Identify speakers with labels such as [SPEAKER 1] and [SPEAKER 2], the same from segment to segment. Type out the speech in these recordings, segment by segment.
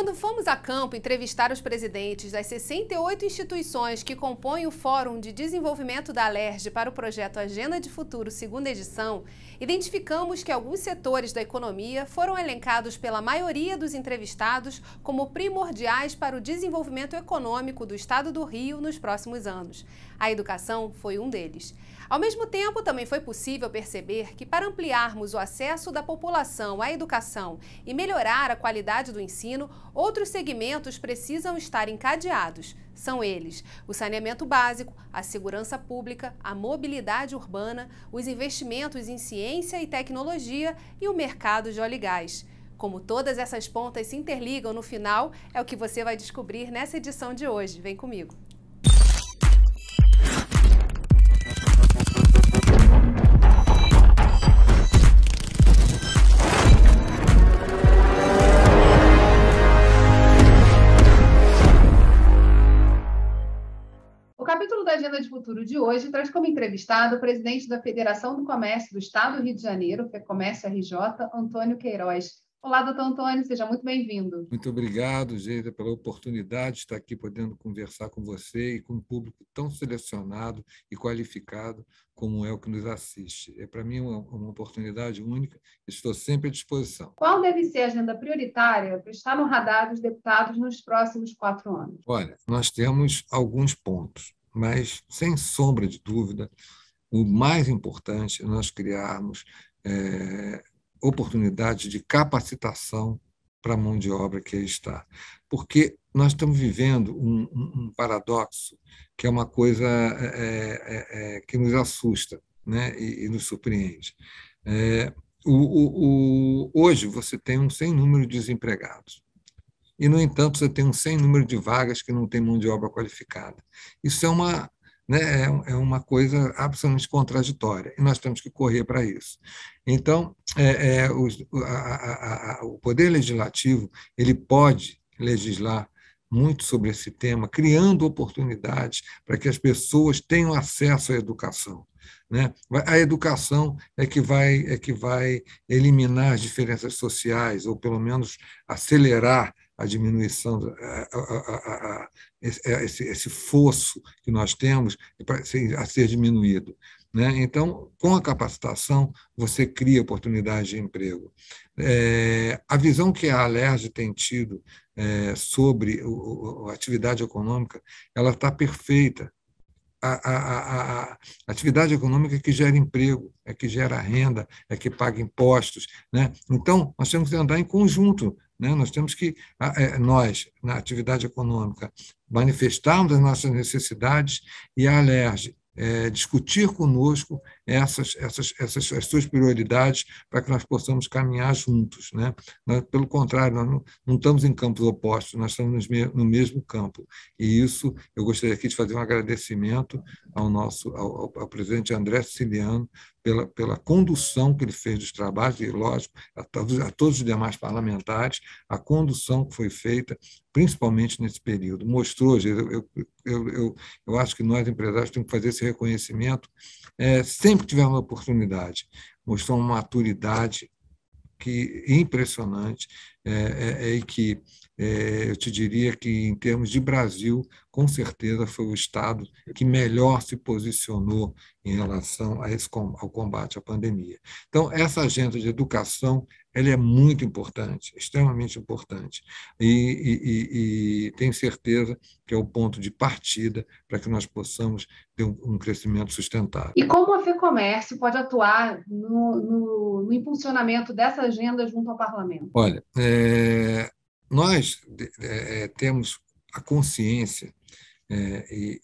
[SPEAKER 1] Quando fomos a campo entrevistar os presidentes das 68 instituições que compõem o Fórum de Desenvolvimento da Alerj para o projeto Agenda de Futuro, segunda edição, identificamos que alguns setores da economia foram elencados pela maioria dos entrevistados como primordiais para o desenvolvimento econômico do Estado do Rio nos próximos anos. A educação foi um deles. Ao mesmo tempo, também foi possível perceber que, para ampliarmos o acesso da população à educação e melhorar a qualidade do ensino, outros segmentos precisam estar encadeados. São eles: o saneamento básico, a segurança pública, a mobilidade urbana, os investimentos em ciência e tecnologia e o mercado de óleo e gás. Como todas essas pontas se interligam no final, é o que você vai descobrir nessa edição de hoje. Vem comigo! O capítulo da Agenda de Futuro de hoje traz como entrevistado o presidente da Federação do Comércio do Estado do Rio de Janeiro, FEComércio RJ, Antônio Queiroz. Olá, doutor Antônio, seja muito bem-vindo.
[SPEAKER 2] Muito obrigado, Geisa, pela oportunidade de estar aqui podendo conversar com você e com um público tão selecionado e qualificado como é o que nos assiste. Para mim uma oportunidade única, estou sempre à disposição.
[SPEAKER 1] Qual deve ser a agenda prioritária para estar no radar dos deputados nos próximos 4 anos?
[SPEAKER 2] Olha, nós temos alguns pontos, mas, sem sombra de dúvida, o mais importante é nós criarmos oportunidades de capacitação para a mão de obra que aí está. Porque nós estamos vivendo um paradoxo, que é uma coisa que nos assusta, né, e nos surpreende. Hoje você tem um sem número de desempregados. E, no entanto, você tem um sem número de vagas que não tem mão de obra qualificada. Isso é uma coisa absolutamente contraditória, e nós temos que correr para isso. Então, o Poder Legislativo ele pode legislar muito sobre esse tema, criando oportunidades para que as pessoas tenham acesso à educação. Né? A educação é que vai eliminar as diferenças sociais, ou pelo menos acelerar a diminuição, esse fosso que nós temos a ser diminuído. Né? Então, com a capacitação, você cria oportunidades de emprego. A visão que a Alerj tem tido sobre a atividade econômica, ela está perfeita. A atividade econômica é que gera emprego, é que gera renda, é que paga impostos. Né? Então, nós temos que andar em conjunto. Né? Nós temos que, nós, na atividade econômica, manifestarmos as nossas necessidades e a Alerj discutir conosco as suas prioridades para que nós possamos caminhar juntos. Né? Pelo contrário, nós não estamos em campos opostos, nós estamos no mesmo campo. E isso, eu gostaria aqui de fazer um agradecimento ao presidente André Siciliano pela condução que ele fez dos trabalhos, e, lógico, a todos os demais parlamentares, a condução que foi feita, principalmente nesse período. Mostrou, eu acho que nós, empresários, temos que fazer esse reconhecimento sempre que tivermos uma oportunidade. Mostrou uma maturidade impressionante, e que eu te diria que, em termos de Brasil, com certeza foi o Estado que melhor se posicionou em relação ao combate à pandemia. Então, essa agenda de educação ela é muito importante, extremamente importante, e tenho certeza que é o ponto de partida para que nós possamos ter um crescimento sustentável.
[SPEAKER 1] E como a FEComércio pode atuar no impulsionamento dessa agenda junto ao parlamento?
[SPEAKER 2] Olha, nós temos a consciência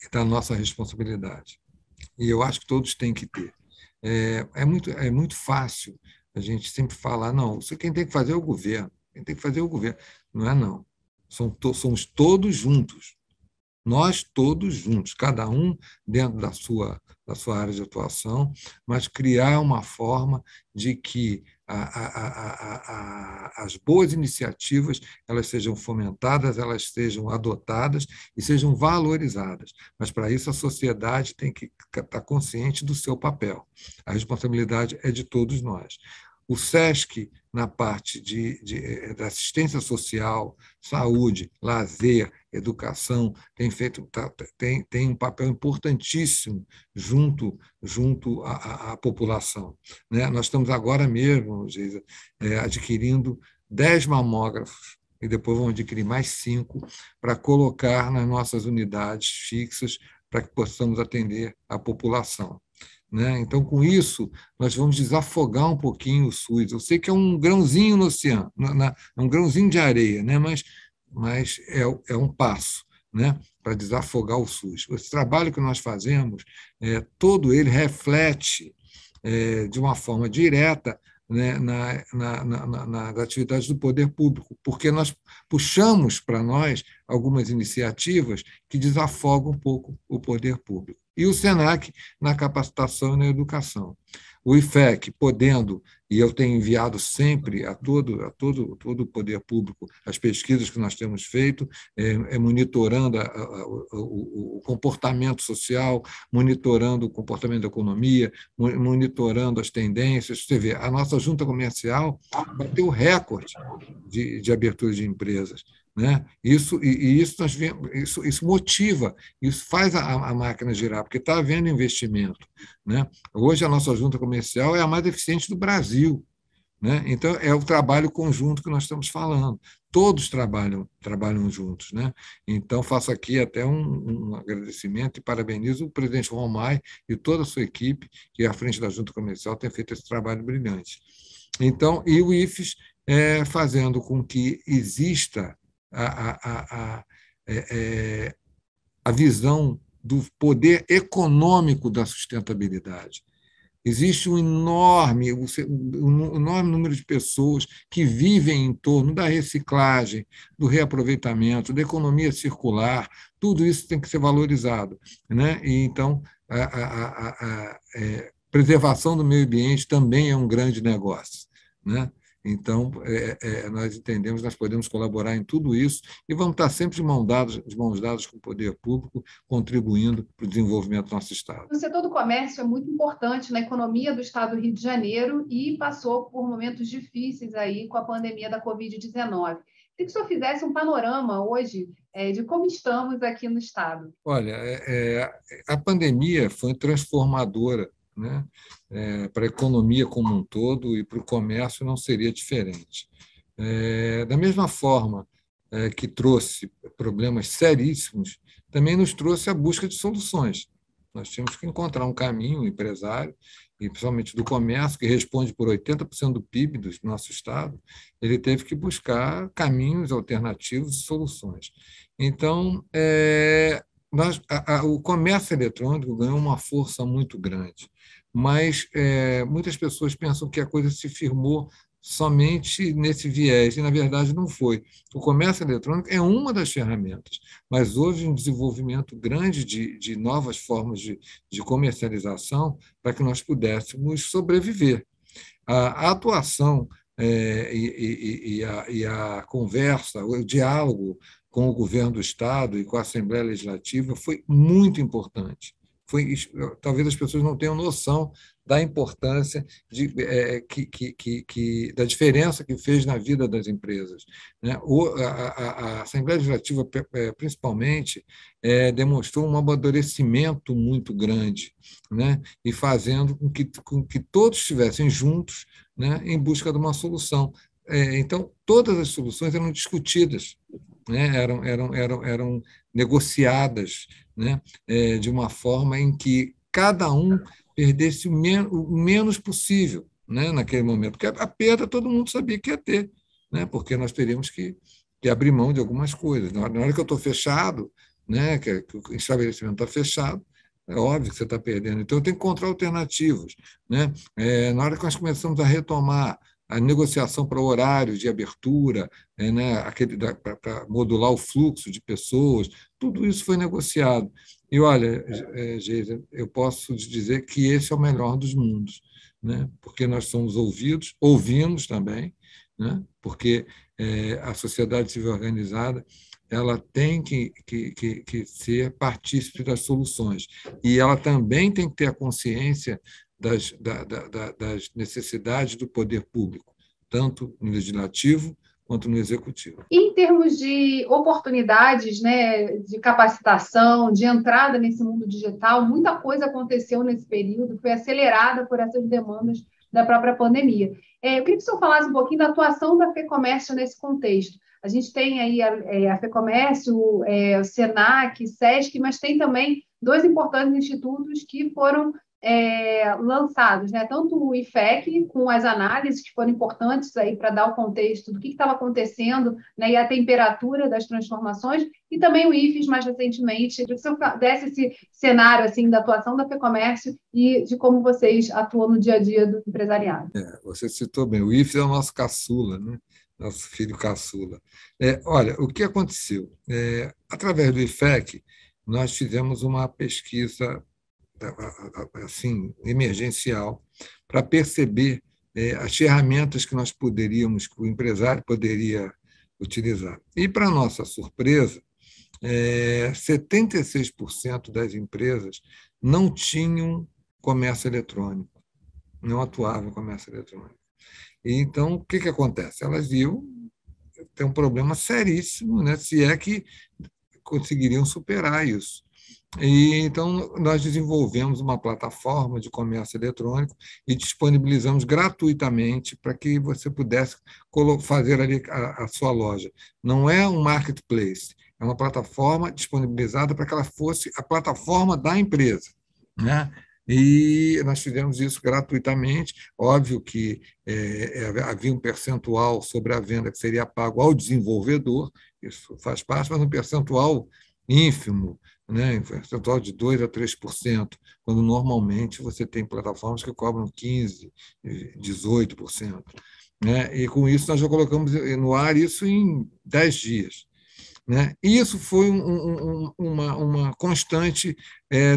[SPEAKER 2] da nossa responsabilidade, e eu acho que todos têm que ter. É muito fácil a gente sempre falar, não, quem tem que fazer é o governo, quem tem que fazer é o governo. Não é, não. Somos todos juntos. Nós todos juntos, cada um dentro da sua área de atuação, mas criar uma forma de que as boas iniciativas elas sejam fomentadas, elas sejam adotadas e sejam valorizadas. Mas, para isso, a sociedade tem que estar consciente do seu papel. A responsabilidade é de todos nós. O SESC, na parte da assistência social, saúde, lazer, educação, tem um papel importantíssimo junto à população, né? Nós estamos agora mesmo, Geisa, adquirindo 10 mamógrafos, e depois vamos adquirir mais 5 para colocar nas nossas unidades fixas para que possamos atender a população, né? Então, com isso, nós vamos desafogar um pouquinho o SUS. Eu sei que é um grãozinho no oceano, é um grãozinho de areia, né? Mas é um passo, né? Para desafogar o SUS. Esse trabalho que nós fazemos, todo ele reflete de uma forma direta, né, nas atividades do poder público, porque nós puxamos para nós algumas iniciativas que desafogam um pouco o poder público. E o SENAC na capacitação e na educação. O IFEC, podendo, e eu tenho enviado sempre a todo o poder público as pesquisas que nós temos feito, monitorando o comportamento social, monitorando o comportamento da economia, monitorando as tendências. Você vê, a nossa junta comercial bateu recorde de abertura de empresas, né? Isso motiva, isso faz a máquina girar, porque está havendo investimento, né? Hoje a nossa junta comercial é a mais eficiente do Brasil, né? Então é o trabalho conjunto que nós estamos falando. Todos trabalham juntos, né? Então faço aqui até um agradecimento e parabenizo o presidente João Maia e toda a sua equipe que à frente da junta comercial tem feito esse trabalho brilhante. Então, e o IFES fazendo com que exista a visão do poder econômico da sustentabilidade. Existe um enorme número de pessoas que vivem em torno da reciclagem, do reaproveitamento, da economia circular. Tudo isso tem que ser valorizado, né? E, então, a preservação do meio ambiente também é um grande negócio, né? Então, nós entendemos, nós podemos colaborar em tudo isso e vamos estar sempre de mãos dadas com o poder público, contribuindo para o desenvolvimento do nosso Estado.
[SPEAKER 1] O setor do comércio é muito importante na economia do Estado do Rio de Janeiro e passou por momentos difíceis aí com a pandemia da Covid-19. Queria que o senhor fizesse um panorama hoje de como estamos aqui no Estado.
[SPEAKER 2] Olha, a pandemia foi transformadora, né? Para a economia como um todo e para o comércio não seria diferente. Da mesma forma que trouxe problemas seríssimos, também nos trouxe a busca de soluções. Nós tínhamos que encontrar um caminho, um empresário, e principalmente do comércio, que responde por 80% do PIB do nosso Estado, ele teve que buscar caminhos alternativos e soluções. Então, o comércio eletrônico ganhou uma força muito grande, mas muitas pessoas pensam que a coisa se firmou somente nesse viés, e, na verdade, não foi. O comércio eletrônico é uma das ferramentas, mas houve um desenvolvimento grande de novas formas de comercialização para que nós pudéssemos sobreviver. A atuação e a conversa, o diálogo com o governo do Estado e com a Assembleia Legislativa foi muito importante. Talvez as pessoas não tenham noção da importância da diferença que fez na vida das empresas, né? A Assembleia Legislativa, principalmente, demonstrou um amadurecimento muito grande, né? E fazendo com que todos estivessem juntos, né? Em busca de uma solução. Então, todas as soluções eram discutidas, né? Eram negociadas, né? De uma forma em que cada um perdesse o menos possível, né? Naquele momento. Porque a perda todo mundo sabia que ia ter, né? Porque nós teríamos que abrir mão de algumas coisas. Na hora que eu estou fechado, né? Que o estabelecimento está fechado, é óbvio que você está perdendo. Então, eu tenho que encontrar alternativas, né? Na hora que nós começamos a retomar a negociação para horários de abertura, né, para modular o fluxo de pessoas, tudo isso foi negociado. E, olha, Geisa, eu posso dizer que esse é o melhor dos mundos, né, porque nós somos ouvidos, ouvimos também, né, porque a sociedade civil organizada ela tem que ser partícipe das soluções. E ela também tem que ter a consciência das necessidades do poder público, tanto no legislativo quanto no executivo.
[SPEAKER 3] Em termos de oportunidades, né, de capacitação, de entrada nesse mundo digital, muita coisa aconteceu nesse período, foi acelerada por essas demandas da própria pandemia. Eu queria que o senhor falasse um pouquinho da atuação da FEComércio nesse contexto. A gente tem aí a FEComércio, o SENAC, SESC, mas tem também dois importantes institutos que foram lançados, né? Tanto o IFEC, com as análises que foram importantes aí para dar o contexto do que estava acontecendo, né? E a temperatura das transformações, e também o IFES, mais recentemente. Se você desse esse cenário assim, da atuação da FEComércio e de como vocês atuam no dia a dia do empresariado.
[SPEAKER 2] Você citou bem, o IFES é o nosso caçula, né? Nosso filho caçula. Olha, o que aconteceu? Através do IFEC, nós fizemos uma pesquisa assim, emergencial, para perceber as ferramentas que que o empresário poderia utilizar. E, para nossa surpresa, 76% das empresas não tinham comércio eletrônico, não atuavam em comércio eletrônico. E, então, o que acontece? Elas viam ter um problema seríssimo, né, se é que conseguiriam superar isso. E, então, nós desenvolvemos uma plataforma de comércio eletrônico e disponibilizamos gratuitamente para que você pudesse fazer ali a sua loja. Não é um marketplace, é uma plataforma disponibilizada para que ela fosse a plataforma da empresa, né? E nós fizemos isso gratuitamente. Óbvio que havia um percentual sobre a venda que seria pago ao desenvolvedor, isso faz parte, mas um percentual ínfimo, né, em percentual de 2% a 3%, quando normalmente você tem plataformas que cobram 15%, 18%. Né? E com isso nós já colocamos no ar isso em 10 dias. Né? E isso foi uma constante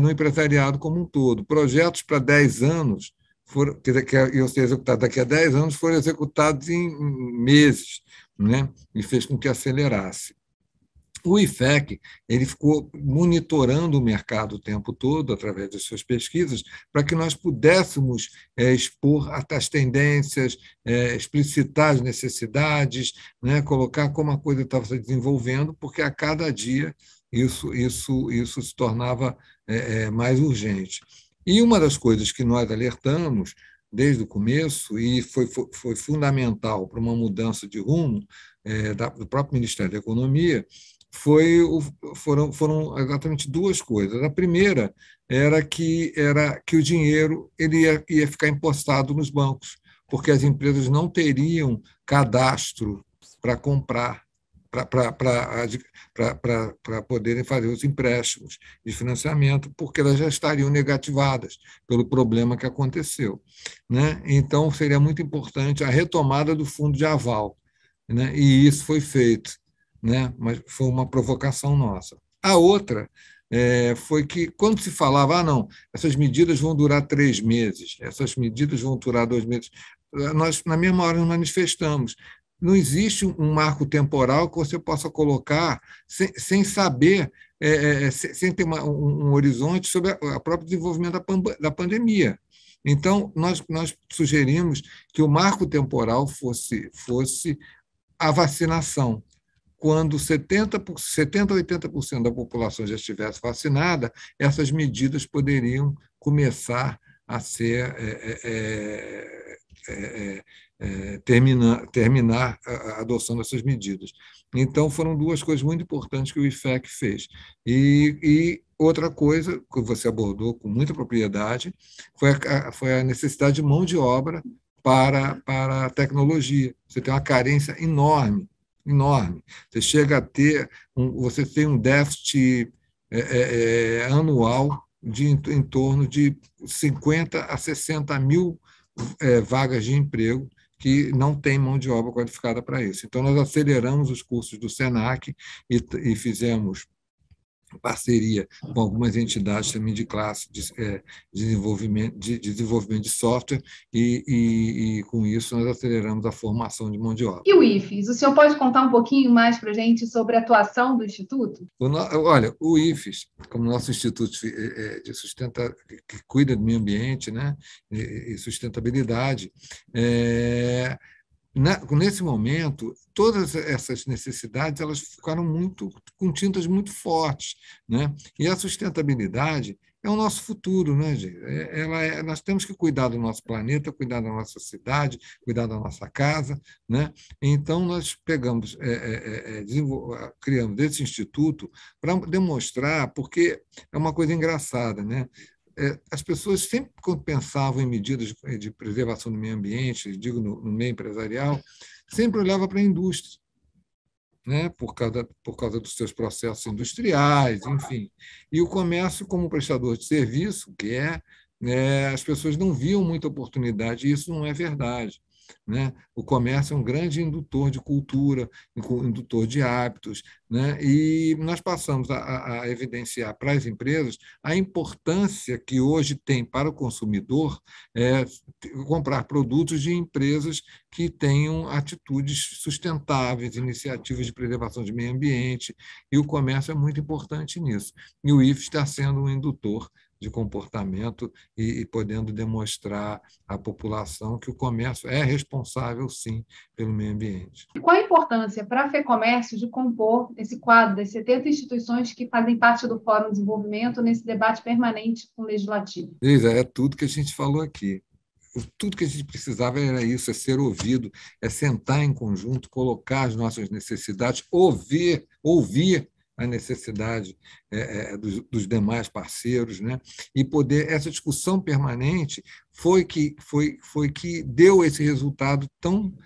[SPEAKER 2] no empresariado como um todo. Projetos para 10 anos, iam ser executados daqui a 10 anos, foram executados em meses, né? E fez com que acelerasse. O IFEC ele ficou monitorando o mercado o tempo todo, através das suas pesquisas, para que nós pudéssemos expor as tendências, explicitar as necessidades, né, colocar como a coisa estava se desenvolvendo, porque a cada dia isso se tornava mais urgente. E uma das coisas que nós alertamos desde o começo, e foi fundamental para uma mudança de rumo do próprio Ministério da Economia, foram exatamente duas coisas. A primeira era que o dinheiro ele ia ficar empostado nos bancos, porque as empresas não teriam cadastro para comprar, para poderem fazer os empréstimos de financiamento, porque elas já estariam negativadas pelo problema que aconteceu. Né? Então, seria muito importante a retomada do fundo de aval, né? E isso foi feito. Né? Mas foi uma provocação nossa. A outra foi que, quando se falava, não, essas medidas vão durar 3 meses, essas medidas vão durar 2 meses, nós, na mesma hora, nos manifestamos. Não existe um marco temporal que você possa colocar sem saber, sem ter um horizonte sobre o próprio desenvolvimento da pandemia. Então, nós sugerimos que o marco temporal fosse a vacinação. Quando 70% a 80% da população já estivesse vacinada, essas medidas poderiam começar a ser terminar a adoção dessas medidas. Então, foram duas coisas muito importantes que o IFEC fez. E outra coisa que você abordou com muita propriedade foi a necessidade de mão de obra para a tecnologia. Você tem uma carência enorme. Você chega a ter, você tem um déficit anual em torno de 50 a 60 mil vagas de emprego que não tem mão de obra qualificada para isso. Então, nós aceleramos os cursos do SENAC e fizemos parceria com algumas entidades também de classe de desenvolvimento de software e com isso nós aceleramos a formação de mão de obra.
[SPEAKER 3] E o IFES? O senhor pode contar um pouquinho mais para a gente sobre a atuação do Instituto?
[SPEAKER 2] Olha, o IFES, como nosso instituto de que cuida do meio ambiente, né, e sustentabilidade, nesse momento, todas essas necessidades elas ficaram com tintas muito fortes, né? E a sustentabilidade é o nosso futuro, né, gente? Nós temos que cuidar do nosso planeta, cuidar da nossa cidade, cuidar da nossa casa, né? Então nós criamos esse instituto para demonstrar, porque é uma coisa engraçada, né? As pessoas sempre, quando pensavam em medidas de preservação do meio ambiente, digo no meio empresarial, sempre olhava para a indústria, né? Por causa dos seus processos industriais, enfim. E o comércio, como prestador de serviço, as pessoas não viam muita oportunidade, e isso não é verdade. Né? O comércio é um grande indutor de cultura, indutor de hábitos, né? E nós passamos a evidenciar para as empresas a importância que hoje tem para o consumidor comprar produtos de empresas que tenham atitudes sustentáveis, iniciativas de preservação de meio ambiente, e o comércio é muito importante nisso. E o IFES está sendo um indutor de comportamento e podendo demonstrar à população que o comércio é responsável, sim, pelo meio ambiente.
[SPEAKER 3] E qual a importância para a FEComércio de compor esse quadro das 70 instituições que fazem parte do Fórum de Desenvolvimento nesse debate permanente com o Legislativo?
[SPEAKER 2] Luísa, é tudo que a gente falou aqui. Tudo que a gente precisava era isso, é ser ouvido, é sentar em conjunto, colocar as nossas necessidades, ouvir a necessidade dos demais parceiros, né? E poder essa discussão permanente foi que deu esse resultado tão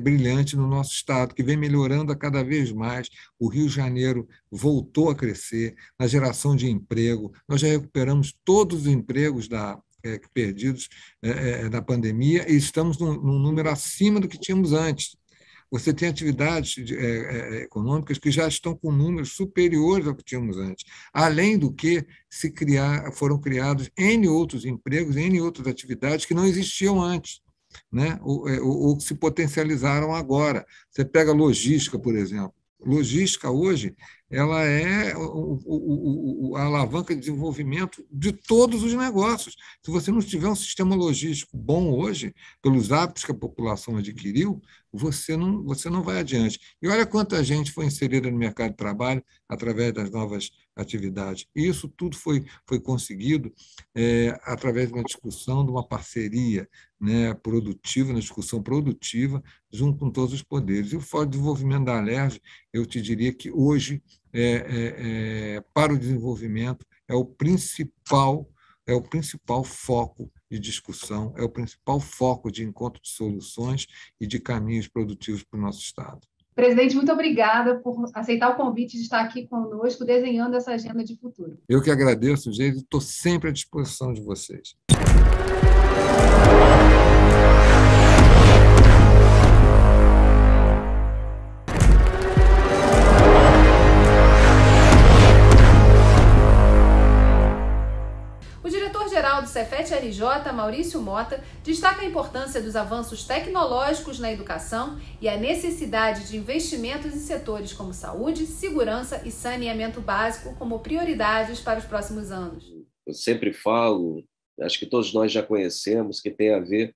[SPEAKER 2] brilhante no nosso estado, que vem melhorando a cada vez mais. O Rio de Janeiro voltou a crescer na geração de emprego, nós já recuperamos todos os empregos perdidos na pandemia e estamos num número acima do que tínhamos antes. Você tem atividades econômicas que já estão com números superiores ao que tínhamos antes. Além do que foram criados N outros empregos, N outras atividades que não existiam antes, né? ou se potencializaram agora. Você pega logística, por exemplo. Logística hoje ela é a alavanca de desenvolvimento de todos os negócios. Se você não tiver um sistema logístico bom hoje, pelos hábitos que a população adquiriu, você não vai adiante. E olha quanta gente foi inserida no mercado de trabalho através das novas atividades. E isso tudo foi conseguido através de uma discussão, de uma parceria, né, produtiva, na discussão produtiva, junto com todos os poderes. E o Fórum de Desenvolvimento da Alerj, eu te diria que hoje, para o desenvolvimento, é o principal foco de discussão, é o principal foco de encontro de soluções e de caminhos produtivos para o nosso Estado.
[SPEAKER 3] Presidente, muito obrigada por aceitar o convite de estar aqui conosco, desenhando essa agenda de futuro.
[SPEAKER 2] Eu que agradeço, gente, estou sempre à disposição de vocês.
[SPEAKER 1] Do Cefet-RJ, Maurício Mota, destaca a importância dos avanços tecnológicos na educação e a necessidade de investimentos em setores como saúde, segurança e saneamento básico como prioridades para os próximos anos.
[SPEAKER 4] Eu sempre falo, acho que todos nós já conhecemos, que tem a ver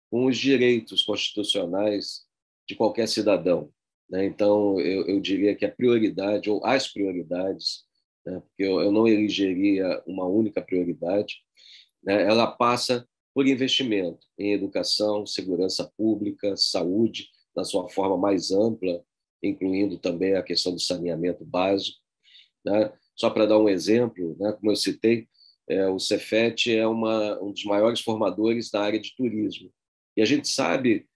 [SPEAKER 4] com os direitos constitucionais de qualquer cidadão, né? Então, eu diria que a prioridade, ou as prioridades, né? Porque eu não elegeria uma única prioridade, né? Ela passa por investimento em educação, segurança pública, saúde, na sua forma mais ampla, incluindo também a questão do saneamento básico, né? Só para dar um exemplo, né? Como eu citei, o Cefet é um dos maiores formadores da área de turismo. E a gente sabe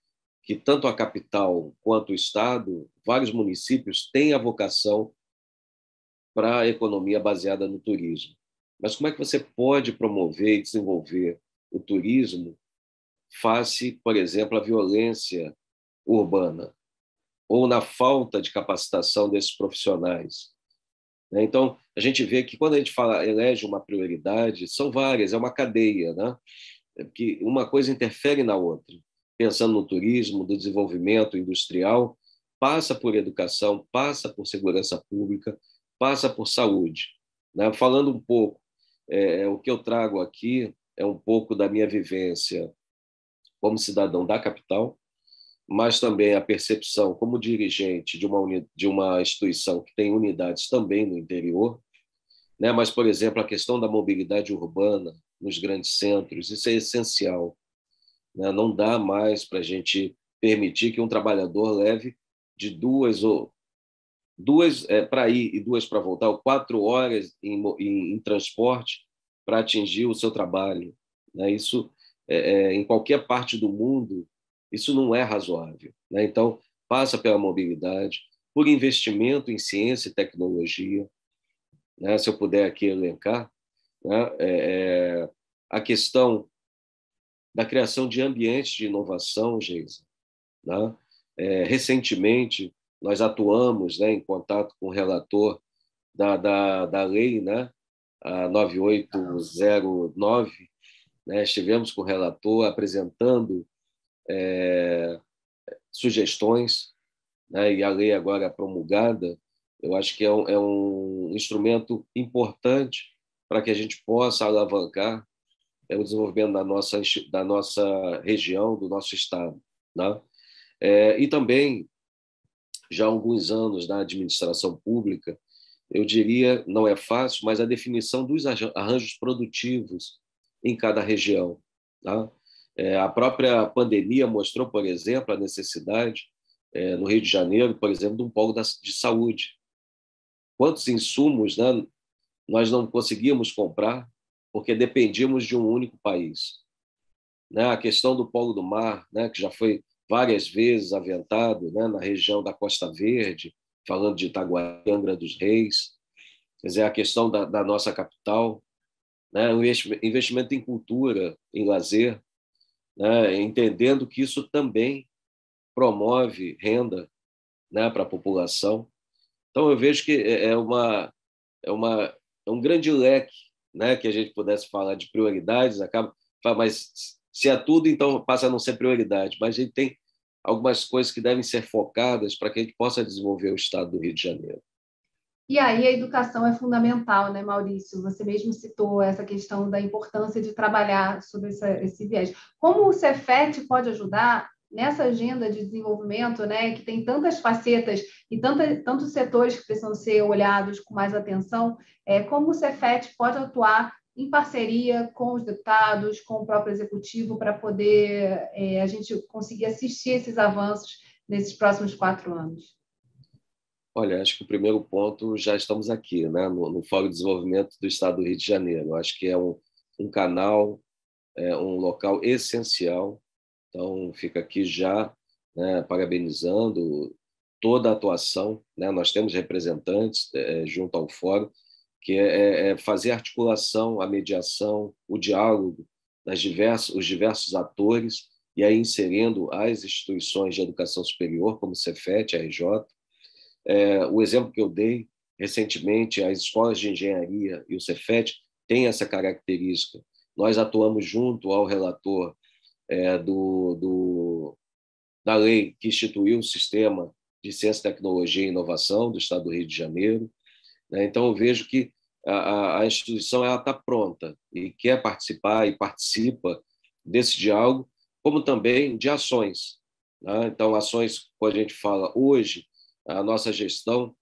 [SPEAKER 4] que tanto a capital quanto o Estado, vários municípios têm a vocação para a economia baseada no turismo. Mas como é que você pode promover e desenvolver o turismo face, por exemplo, à violência urbana ou na falta de capacitação desses profissionais? né? Então, a gente vê que quando a gente fala elege uma prioridade, são várias, é uma cadeia, né? Que uma coisa interfere na outra. Pensando no turismo, do desenvolvimento industrial, passa por educação, passa por segurança pública, passa por saúde, né? Falando um pouco, o que eu trago aqui é um pouco da minha vivência como cidadão da capital, mas também a percepção como dirigente de uma instituição que tem unidades também no interior, né? Mas, por exemplo, a questão da mobilidade urbana nos grandes centros, isso é essencial, né? Não dá mais para a gente permitir que um trabalhador leve de duas para ir e 2 para voltar, ou 4 horas em transporte para atingir o seu trabalho, né? Isso, em qualquer parte do mundo, isso não é razoável, né? Então, passa pela mobilidade, por investimento em ciência e tecnologia, né? Se eu puder aqui elencar, né? A questão da criação de ambientes de inovação, Geisa, né? Recentemente, nós atuamos, né, em contato com o relator da lei, né, a 9809, né? Estivemos com o relator apresentando sugestões, né? E a lei agora promulgada, eu acho que é um instrumento importante para que a gente possa alavancar o desenvolvimento da nossa região, do nosso estado, né? E também, já há alguns anos na administração pública, eu diria, não é fácil, mas a definição dos arranjos produtivos em cada região, tá? A própria pandemia mostrou, por exemplo, a necessidade, no Rio de Janeiro, por exemplo, de um polo de saúde. Quantos insumos, né, nós não conseguíamos comprar porque dependíamos de um único país, né? A questão do Polo do Mar, né, que já foi várias vezes aventado, né, na região da Costa Verde, falando de Itaguaí, Angra dos Reis, quer dizer, a questão da nossa capital, né, o investimento em cultura, em lazer, né, entendendo que isso também promove renda, né, para a população. Então, eu vejo que é um grande leque, né, que a gente pudesse falar de prioridades, mas se é tudo, então passa a não ser prioridade. Mas a gente tem algumas coisas que devem ser focadas para que a gente possa desenvolver o estado do Rio de Janeiro.
[SPEAKER 3] E aí a educação é fundamental, né, Maurício? Você mesmo citou essa questão da importância de trabalhar sobre esse viés. Como o Cefet pode ajudar nessa agenda de desenvolvimento, né, que tem tantas facetas e tantos setores que precisam ser olhados com mais atenção, como o Cefet pode atuar em parceria com os deputados, com o próprio executivo, para poder a gente conseguir assistir esses avanços nesses próximos 4 anos?
[SPEAKER 4] Olha, acho que o primeiro ponto, já estamos aqui, né, no Fórum de Desenvolvimento do Estado do Rio de Janeiro. Acho que é um canal, um local essencial. Então, fica aqui já, né, parabenizando toda a atuação, né? Nós temos representantes junto ao Fórum, que é fazer a articulação, a mediação, o diálogo os diversos atores, e aí inserindo as instituições de educação superior, como o Cefet, a RJ. O exemplo que eu dei recentemente, as escolas de engenharia e o Cefet têm essa característica. Nós atuamos junto ao relator da lei que instituiu o sistema de ciência, tecnologia e inovação do Estado do Rio de Janeiro, né? Então, eu vejo que a instituição está pronta e quer participar e participa desse diálogo, como também de ações, né? Então, ações, quando a gente fala hoje, a nossa gestão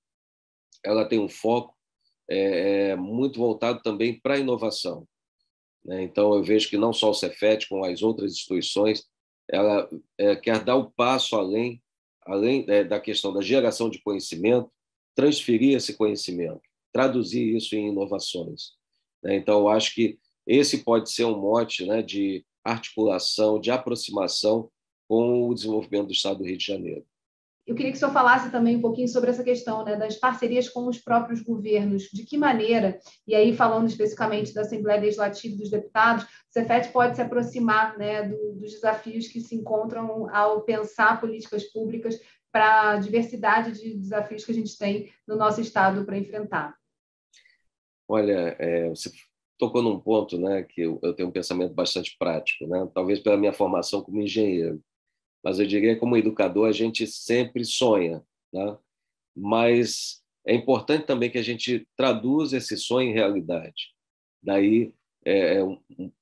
[SPEAKER 4] ela tem um foco muito voltado também para a inovação, né? Então, eu vejo que não só o Cefet, como as outras instituições, ela quer dar o passo além da questão da geração de conhecimento, transferir esse conhecimento, traduzir isso em inovações, né? Então, eu acho que esse pode ser um mote, né, de articulação, de aproximação com o desenvolvimento do Estado do Rio de Janeiro.
[SPEAKER 3] Eu queria que o senhor falasse também um pouquinho sobre essa questão, né, das parcerias com os próprios governos. De que maneira, e aí falando especificamente da Assembleia Legislativa e dos deputados, o Cefet pode se aproximar, né, dos desafios que se encontram ao pensar políticas públicas para a diversidade de desafios que a gente tem no nosso Estado para enfrentar?
[SPEAKER 4] Olha, você tocou num ponto, né, que eu tenho um pensamento bastante prático, né? Talvez pela minha formação como engenheiro, mas eu diria que como educador a gente sempre sonha, né? Mas é importante também que a gente traduza esse sonho em realidade. Daí,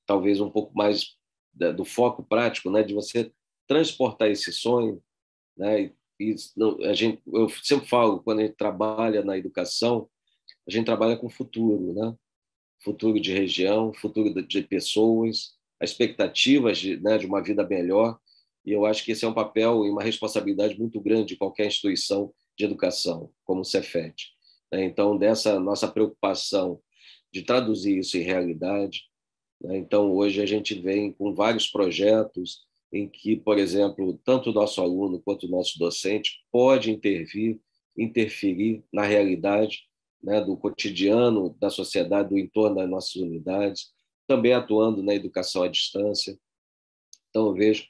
[SPEAKER 4] talvez um pouco mais do foco prático, né, de você transportar esse sonho, né? Eu sempre falo, quando a gente trabalha na educação, a gente trabalha com futuro, né? Futuro de região, futuro de pessoas, as expectativas de uma vida melhor. E eu acho que esse é um papel e uma responsabilidade muito grande de qualquer instituição de educação, como o Cefet. Então, dessa nossa preocupação de traduzir isso em realidade, né? Então, hoje a gente vem com vários projetos em que, por exemplo, tanto o nosso aluno quanto o nosso docente pode interferir na realidade, né, do cotidiano da sociedade, do entorno das nossas unidades, também atuando na educação à distância. Então, eu vejo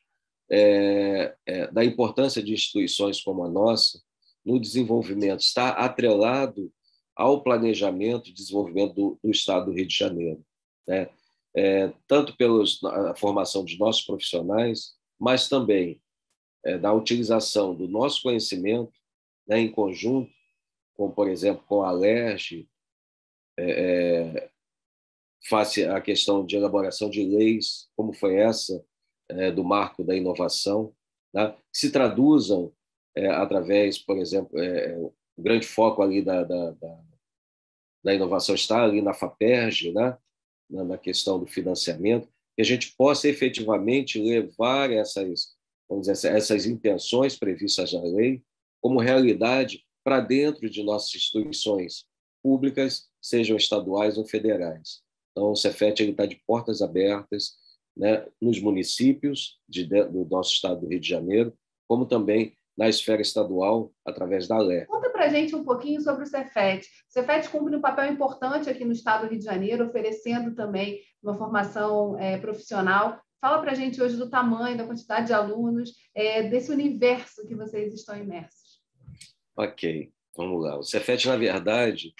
[SPEAKER 4] da importância de instituições como a nossa no desenvolvimento, está atrelado ao planejamento e desenvolvimento do Estado do Rio de Janeiro, né? Tanto pela formação dos nossos profissionais, mas também da utilização do nosso conhecimento, né, em conjunto, como, por exemplo, com a Alerj, face à questão de elaboração de leis, como foi essa do marco da inovação, né, que se traduzam através, por exemplo, o grande foco ali da inovação está ali na FAPERJ, né, na questão do financiamento, que a gente possa efetivamente levar vamos dizer, essas intenções previstas na lei como realidade para dentro de nossas instituições públicas, sejam estaduais ou federais. Então, o Cefet está de portas abertas, né, nos municípios do nosso estado do Rio de Janeiro, como também na esfera estadual, através da ALER.
[SPEAKER 3] Conta para a gente um pouquinho sobre o Cefet. O Cefet cumpre um papel importante aqui no estado do Rio de Janeiro, oferecendo também uma formação profissional. Fala para a gente hoje do tamanho, da quantidade de alunos, desse universo que vocês estão imersos.
[SPEAKER 4] Ok, vamos lá. O Cefet, na verdade,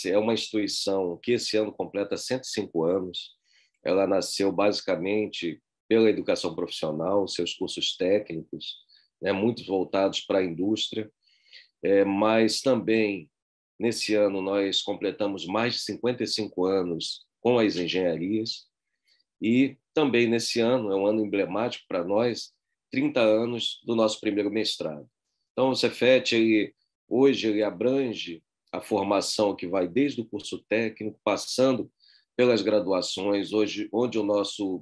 [SPEAKER 4] é uma instituição que esse ano completa 105 anos. Ela nasceu basicamente pela educação profissional, seus cursos técnicos, né, muito voltados para a indústria, mas também, nesse ano, nós completamos mais de 55 anos com as engenharias e também, nesse ano, é um ano emblemático para nós, 30 anos do nosso primeiro mestrado. Então, o Cefet, hoje, ele abrange a formação que vai desde o curso técnico, passando pelas graduações, hoje, onde o nosso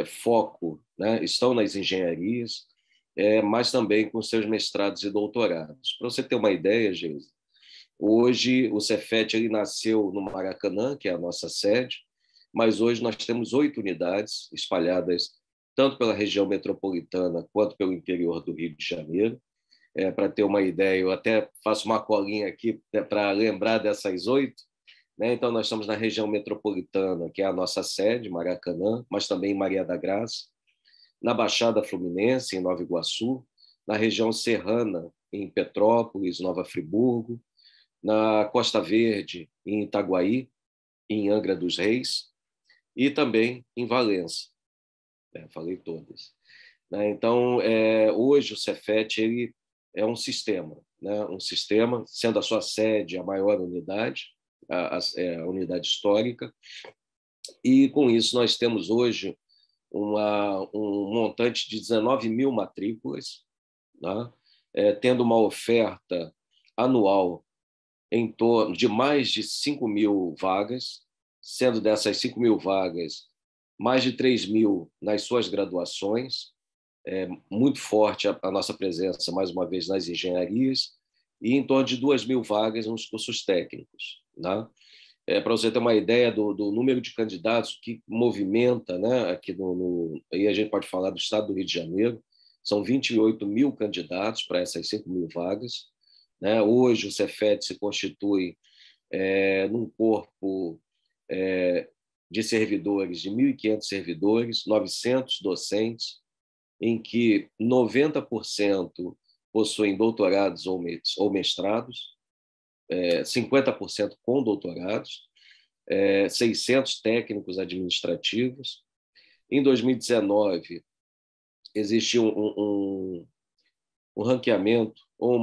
[SPEAKER 4] foco, né, estão nas engenharias, mas também com seus mestrados e doutorados. Para você ter uma ideia, Geisa, hoje o Cefet nasceu no Maracanã, que é a nossa sede, mas hoje nós temos 8 unidades espalhadas tanto pela região metropolitana quanto pelo interior do Rio de Janeiro. Para ter uma ideia, eu até faço uma colinha aqui para lembrar dessas 8. Né? Então, nós estamos na região metropolitana, que é a nossa sede, Maracanã, mas também em Maria da Graça, na Baixada Fluminense, em Nova Iguaçu, na região serrana, em Petrópolis, Nova Friburgo, na Costa Verde, em Itaguaí, em Angra dos Reis, e também em Valença. Falei todas. Então, hoje o Cefet ele é um sistema, né? Um sistema, sendo a sua sede a maior unidade, a unidade histórica, e com isso nós temos hoje um montante de 19 mil matrículas, né? Tendo uma oferta anual em torno de mais de 5 mil vagas, sendo dessas 5 mil vagas, mais de 3 mil nas suas graduações, muito forte a nossa presença, mais uma vez, nas engenharias, e em torno de 2 mil vagas nos cursos técnicos. Né? Para você ter uma ideia do número de candidatos que movimenta, né, aqui aí a gente pode falar do estado do Rio de Janeiro, são 28 mil candidatos para essas 5 mil vagas. Né? Hoje o Cefet se constitui num corpo de servidores, de 1.500 servidores, 900 docentes, em que 90% possuem doutorados ou mestrados, 50% com doutorados, 600 técnicos administrativos. Em 2019, existe um ranqueamento, ou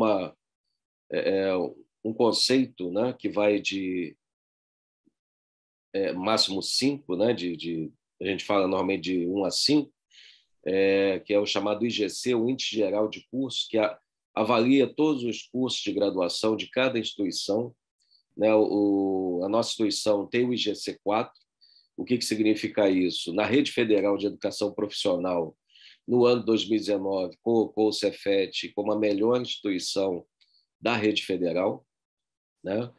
[SPEAKER 4] um conceito, né, que vai de máximo 5, né, a gente fala normalmente de 1 a 5, que é o chamado IGC, o Índice Geral de Cursos, que avalia todos os cursos de graduação de cada instituição. Né? A nossa instituição tem o IGC4. O que significa isso? Na Rede Federal de Educação Profissional, no ano de 2019, colocou o Cefet como a melhor instituição da rede federal, né?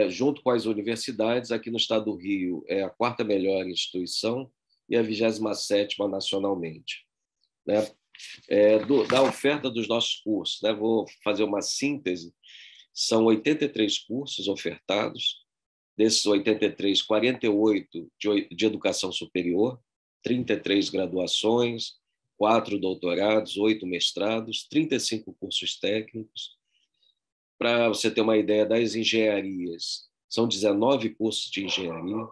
[SPEAKER 4] Junto com as universidades, aqui no estado do Rio, é a 4ª melhor instituição e a 27ª nacionalmente. Né? Da oferta dos nossos cursos, né? Vou fazer uma síntese, são 83 cursos ofertados, desses 83, 48 de educação superior, 33 graduações, 4 doutorados, 8 mestrados, 35 cursos técnicos. Para você ter uma ideia das engenharias, são 19 cursos de engenharia.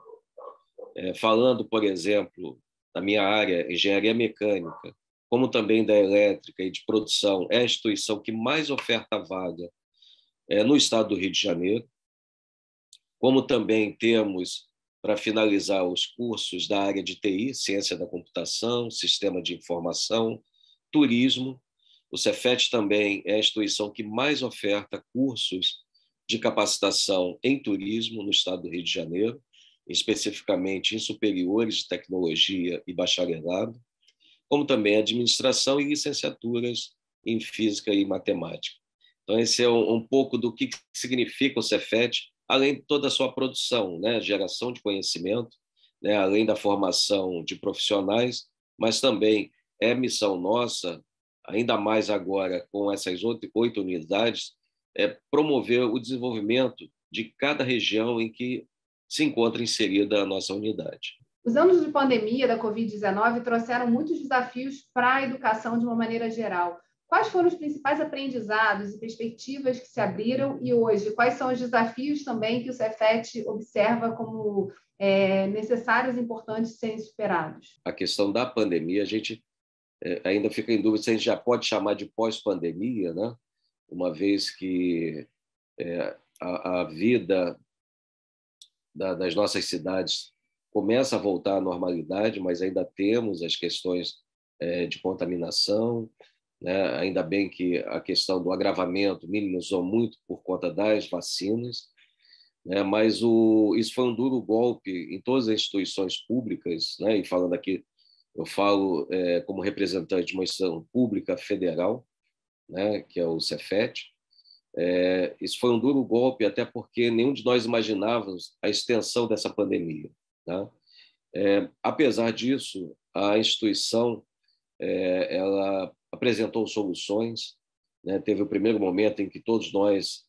[SPEAKER 4] Falando, por exemplo, da minha área, engenharia mecânica, como também da elétrica e de produção, é a instituição que mais oferta vaga no estado do Rio de Janeiro. Como também temos, para finalizar, os cursos da área de TI, ciência da computação, sistema de informação, turismo. O Cefet também é a instituição que mais oferta cursos de capacitação em turismo no estado do Rio de Janeiro, especificamente em superiores de tecnologia e bacharelado, como também administração e licenciaturas em física e matemática. Então, esse é um pouco do que significa o Cefet, além de toda a sua produção, né? Geração de conhecimento, né? Além da formação de profissionais, mas também é missão nossa, ainda mais agora com essas 8 unidades, promover o desenvolvimento de cada região em que se encontra inserida a nossa unidade.
[SPEAKER 3] Os anos de pandemia da Covid-19 trouxeram muitos desafios para a educação de uma maneira geral. Quais foram os principais aprendizados e perspectivas que se abriram e hoje? Quais são os desafios também que o Cefet observa como necessários e importantes de serem superados?
[SPEAKER 4] A questão da pandemia, a gente ainda fica em dúvida se a gente já pode chamar de pós-pandemia, né? Uma vez que a vida das nossas cidades começa a voltar à normalidade, mas ainda temos as questões de contaminação, né? Ainda bem que a questão do agravamento minimizou muito por conta das vacinas, né? Mas isso foi um duro golpe em todas as instituições públicas, né? E falando aqui, eu falo como representante de uma instituição pública federal, né? Que é o Cefet. Isso foi um duro golpe, até porque nenhum de nós imaginávamos a extensão dessa pandemia, tá? Apesar disso, a instituição ela apresentou soluções, né? Teve o primeiro momento em que todos nós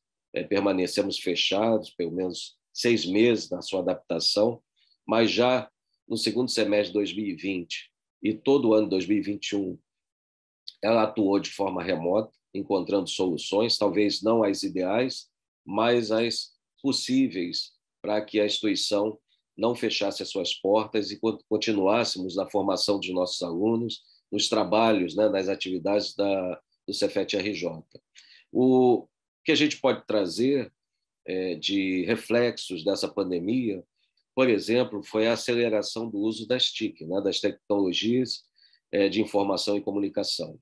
[SPEAKER 4] permanecemos fechados, pelo menos 6 meses na sua adaptação, mas já no segundo semestre de 2020 e todo o ano de 2021, ela atuou de forma remota, encontrando soluções, talvez não as ideais, mas as possíveis para que a instituição não fechasse as suas portas e continuássemos na formação dos nossos alunos, nos trabalhos, né, nas atividades do Cefet-RJ. O que a gente pode trazer de reflexos dessa pandemia, por exemplo, foi a aceleração do uso das TIC, né, das tecnologias de informação e comunicação.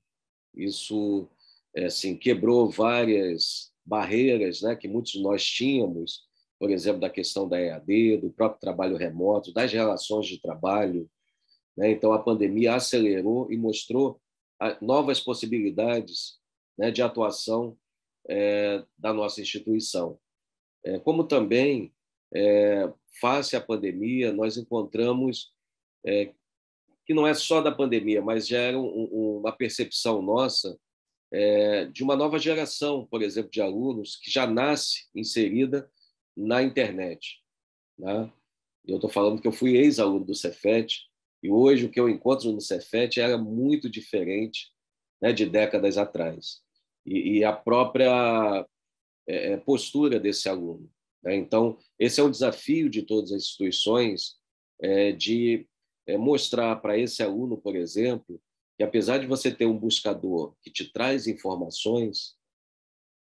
[SPEAKER 4] Isso assim, quebrou várias barreiras, né, que muitos de nós tínhamos, por exemplo, da questão da EAD, do próprio trabalho remoto, das relações de trabalho, né? Então, a pandemia acelerou e mostrou novas possibilidades, né, de atuação da nossa instituição. Como também, face à pandemia, nós encontramos que não é só da pandemia, mas já era uma percepção nossa de uma nova geração, por exemplo, de alunos que já nasce inserida na internet, né? Eu estou falando que eu fui ex-aluno do Cefet e hoje o que eu encontro no Cefet era muito diferente, né, de décadas atrás. E a própria postura desse aluno, né? Então, esse é um desafio de todas as instituições, de mostrar para esse aluno, por exemplo, que apesar de você ter um buscador que te traz informações,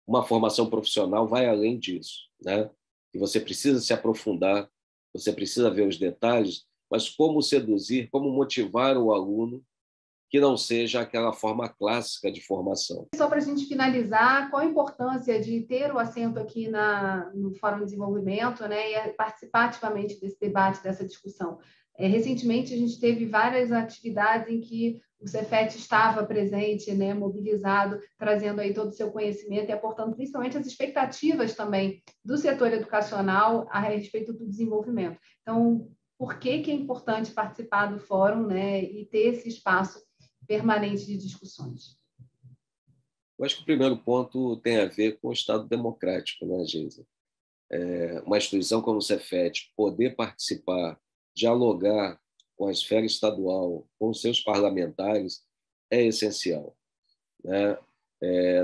[SPEAKER 4] uma formação profissional vai além disso, né? E você precisa se aprofundar, você precisa ver os detalhes, mas como seduzir, como motivar o aluno que não seja aquela forma clássica de formação.
[SPEAKER 3] Só para a gente finalizar, qual a importância de ter o assento aqui no Fórum de Desenvolvimento, né, e participar ativamente desse debate, dessa discussão? Recentemente, a gente teve várias atividades em que o Cefet estava presente, né, mobilizado, trazendo aí todo o seu conhecimento e aportando principalmente as expectativas também do setor educacional a respeito do desenvolvimento. Então, por que é importante participar do fórum, né, e ter esse espaço permanente de discussões?
[SPEAKER 4] Eu acho que o primeiro ponto tem a ver com o Estado democrático, né, Geisa? Uma instituição como o Cefet poder participar, dialogar com a esfera estadual, com os seus parlamentares, é essencial, né?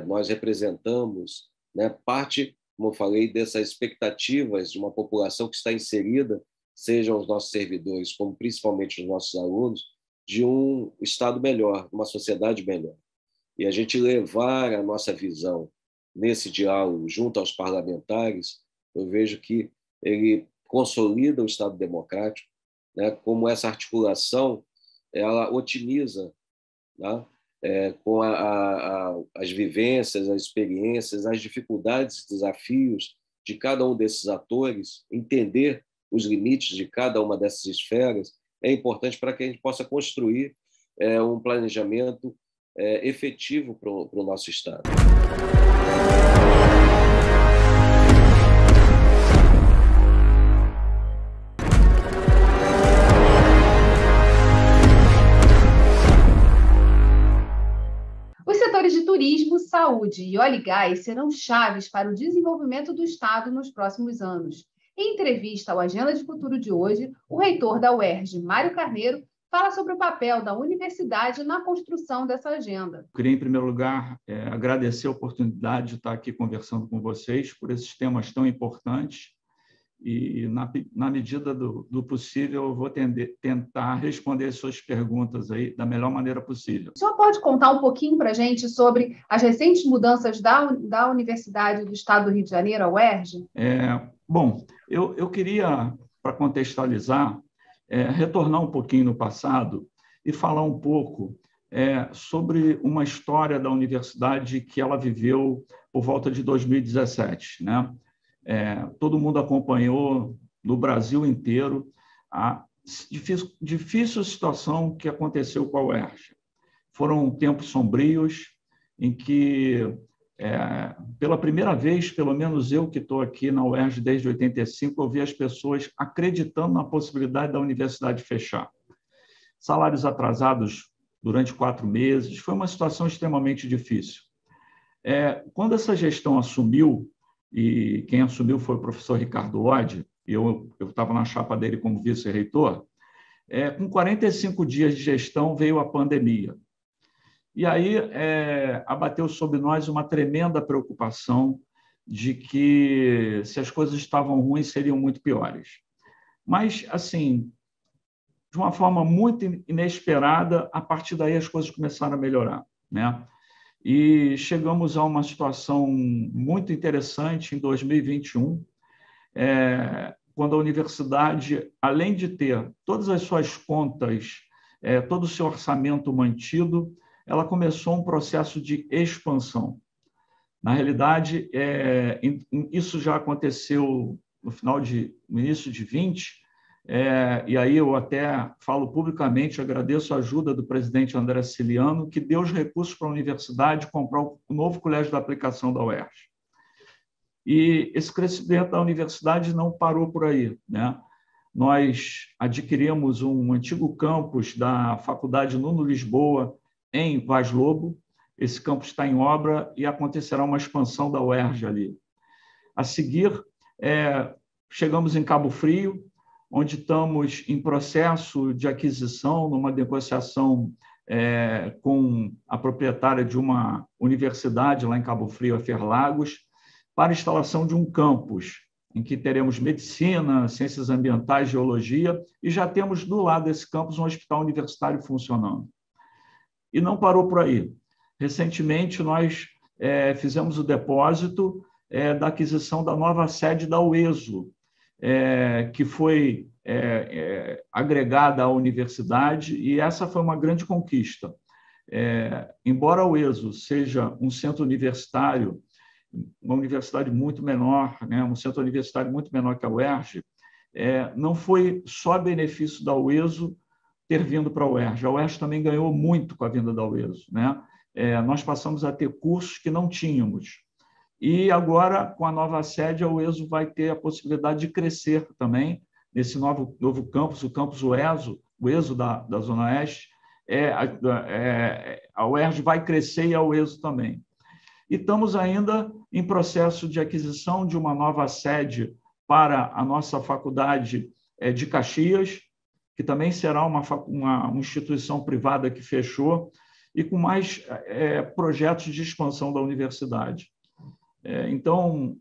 [SPEAKER 4] Nós representamos, né, parte, como eu falei, dessas expectativas de uma população que está inserida, sejam os nossos servidores, como principalmente os nossos alunos, de um Estado melhor, uma sociedade melhor. E a gente levar a nossa visão nesse diálogo junto aos parlamentares, eu vejo que ele consolida o Estado democrático, né, como essa articulação ela otimiza, né, com as vivências, as experiências, as dificuldades e desafios de cada um desses atores, entender os limites de cada uma dessas esferas, é importante para que a gente possa construir um planejamento efetivo para o nosso Estado.
[SPEAKER 3] Os setores de turismo, saúde e óleo e gás serão chaves para o desenvolvimento do Estado nos próximos anos. Em entrevista ao Agenda de Futuro de hoje, o reitor da UERJ, Mário Carneiro, fala sobre o papel da universidade na construção dessa agenda.
[SPEAKER 5] Queria, em primeiro lugar, agradecer a oportunidade de estar aqui conversando com vocês por esses temas tão importantes e, na medida do possível, eu vou tentar responder as suas perguntas aí da melhor maneira possível.
[SPEAKER 3] O senhor pode contar um pouquinho para a gente sobre as recentes mudanças da Universidade do Estado do Rio de Janeiro, a UERJ?
[SPEAKER 5] Bom, eu queria, para contextualizar, retornar um pouquinho no passado e falar um pouco sobre uma história da universidade que ela viveu por volta de 2017, né? Todo mundo acompanhou no Brasil inteiro a difícil situação que aconteceu com a UERJ. Foram tempos sombrios em que, pela primeira vez, pelo menos eu que estou aqui na UERJ desde 85, eu vi as pessoas acreditando na possibilidade da universidade fechar. Salários atrasados durante 4 meses, foi uma situação extremamente difícil. Quando essa gestão assumiu, e quem assumiu foi o professor Ricardo Lodge, e eu estava na chapa dele como vice-reitor, com 45 dias de gestão veio a pandemia. E aí abateu sobre nós uma tremenda preocupação de que, se as coisas estavam ruins, seriam muito piores. Mas, assim, de uma forma muito inesperada, a partir daí as coisas começaram a melhorar, né? E chegamos a uma situação muito interessante em 2021, quando a universidade, além de ter todas as suas contas, todo o seu orçamento mantido, ela começou um processo de expansão. Na realidade, isso já aconteceu no início de 20, e aí eu até falo publicamente, agradeço a ajuda do presidente André Ciliano, que deu os recursos para a universidade comprar o novo colégio da aplicação da UERJ. E esse crescimento da universidade não parou por aí, né? Nós adquirimos um antigo campus da Faculdade Nuno Lisboa, em Vaz Lobo. Esse campus está em obra e acontecerá uma expansão da UERJ ali. A seguir, chegamos em Cabo Frio, onde estamos em processo de aquisição, numa negociação com a proprietária de uma universidade lá em Cabo Frio, a Ferlagos, para a instalação de um campus, em que teremos medicina, ciências ambientais, geologia, e já temos do lado desse campus um hospital universitário funcionando. E não parou por aí. Recentemente, nós fizemos o depósito da aquisição da nova sede da UESO, que foi agregada à universidade, e essa foi uma grande conquista. Embora a UESO seja um centro universitário, uma universidade muito menor, né, um centro universitário muito menor que a UERJ, não foi só benefício da UESO ter vindo para a UERJ. A UERJ também ganhou muito com a vinda da UESO, né? Nós passamos a ter cursos que não tínhamos. E agora, com a nova sede, a UESO vai ter a possibilidade de crescer também nesse novo campus, o campus UESO da Zona Oeste. A UERJ vai crescer e a UESO também. E estamos ainda em processo de aquisição de uma nova sede para a nossa faculdade de Caxias, que também será uma instituição privada que fechou, e com mais projetos de expansão da universidade. Então,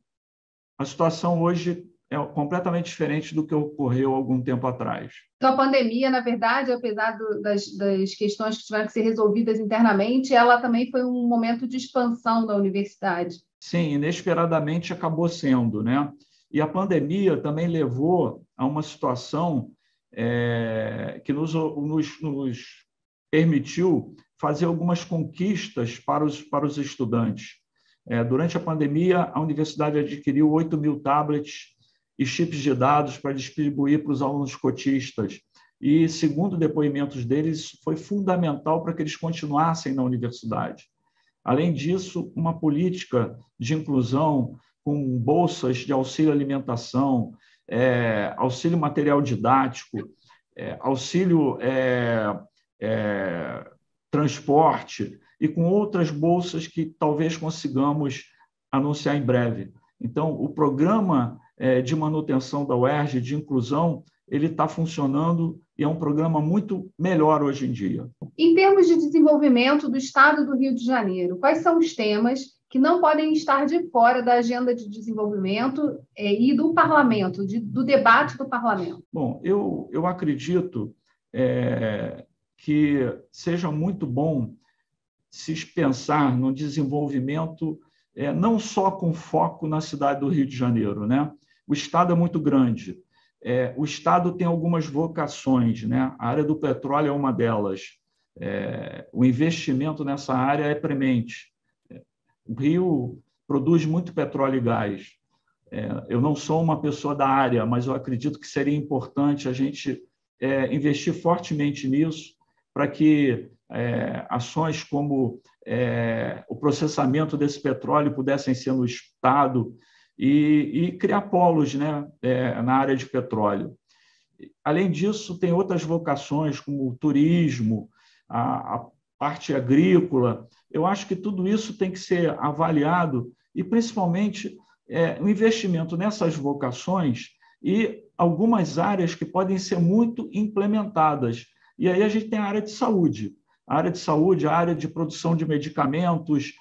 [SPEAKER 5] a situação hoje é completamente diferente do que ocorreu algum tempo atrás.
[SPEAKER 3] Então, a pandemia, na verdade, apesar das questões que tiveram que ser resolvidas internamente, ela também foi um momento de expansão da universidade.
[SPEAKER 5] Sim, inesperadamente acabou sendo, né? E a pandemia também levou a uma situação que nos permitiu fazer algumas conquistas para os estudantes. Durante a pandemia, a universidade adquiriu 8.000 tablets e chips de dados para distribuir para os alunos cotistas. E, segundo depoimentos deles, isso foi fundamental para que eles continuassem na universidade. Além disso, uma política de inclusão com bolsas de auxílio alimentação, auxílio material didático, auxílio transporte e com outras bolsas que talvez consigamos anunciar em breve. Então, o programa de manutenção da UERJ, de inclusão, ele está funcionando e é um programa muito melhor hoje em dia.
[SPEAKER 3] Em termos de desenvolvimento do Estado do Rio de Janeiro, quais são os temas que não podem estar de fora da agenda de desenvolvimento e do parlamento, do debate do parlamento?
[SPEAKER 5] Bom, eu acredito que seja muito bom se pensar no desenvolvimento não só com foco na cidade do Rio de Janeiro, né? O Estado é muito grande. O Estado tem algumas vocações, né? A área do petróleo é uma delas. O investimento nessa área é premente. O Rio produz muito petróleo e gás. Eu não sou uma pessoa da área, mas eu acredito que seria importante a gente investir fortemente nisso para que ações como o processamento desse petróleo pudessem ser no Estado e criar polos, né, na área de petróleo. Além disso, tem outras vocações, como o turismo, a parte agrícola. Eu acho que tudo isso tem que ser avaliado e, principalmente, o investimento nessas vocações e algumas áreas que podem ser muito implementadas. E aí a gente tem a área de saúde. A área de saúde, a área de produção de medicamentos,